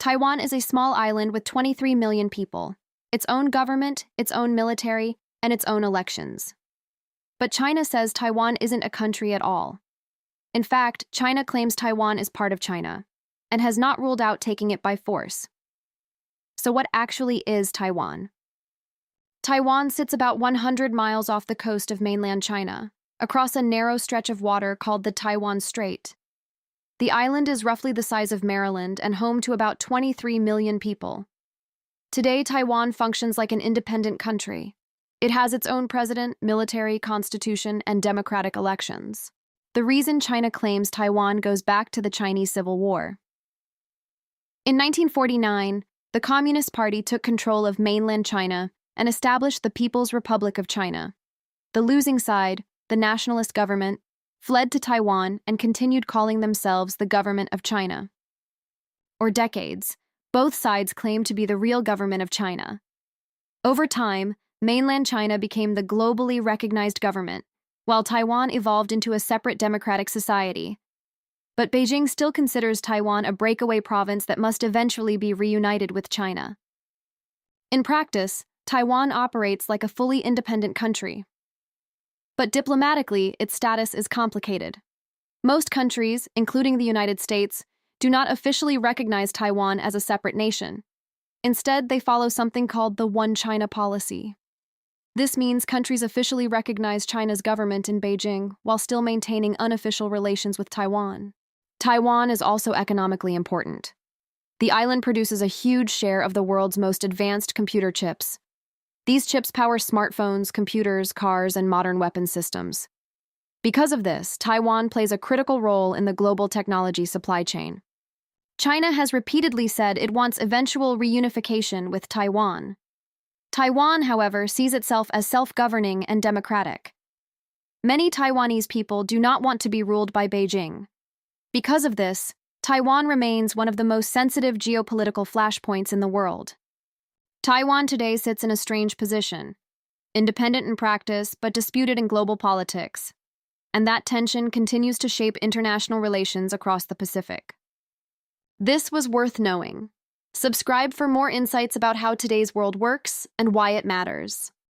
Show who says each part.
Speaker 1: Taiwan is a small island with 23 million people, its own government, its own military, and its own elections. But China says Taiwan isn't a country at all. In fact, China claims Taiwan is part of China, and has not ruled out taking it by force. So what actually is Taiwan? Taiwan sits about 100 miles off the coast of mainland China, across a narrow stretch of water called the Taiwan Strait. The island is roughly the size of Maryland and home to about 23 million people. Today, Taiwan functions like an independent country. It has its own president, military, constitution, and democratic elections. The reason China claims Taiwan goes back to the Chinese Civil War. In 1949, the Communist Party took control of mainland China and established the People's Republic of China. The losing side, the nationalist government, fled to Taiwan and continued calling themselves the Government of China. For decades, both sides claimed to be the real government of China. Over time, mainland China became the globally recognized government, while Taiwan evolved into a separate democratic society. But Beijing still considers Taiwan a breakaway province that must eventually be reunited with China. In practice, Taiwan operates like a fully independent country. But diplomatically, its status is complicated. Most countries, including the United States, do not officially recognize Taiwan as a separate nation. Instead, they follow something called the One China policy. This means countries officially recognize China's government in Beijing while still maintaining unofficial relations with Taiwan. Taiwan is also economically important. The island produces a huge share of the world's most advanced computer chips. These chips power smartphones, computers, cars, and modern weapon systems. Because of this, Taiwan plays a critical role in the global technology supply chain. China has repeatedly said it wants eventual reunification with Taiwan. Taiwan, however, sees itself as self-governing and democratic. Many Taiwanese people do not want to be ruled by Beijing. Because of this, Taiwan remains one of the most sensitive geopolitical flashpoints in the world. Taiwan today sits in a strange position, independent in practice but disputed in global politics, and that tension continues to shape international relations across the Pacific. This was worth knowing. Subscribe for more insights about how today's world works and why it matters.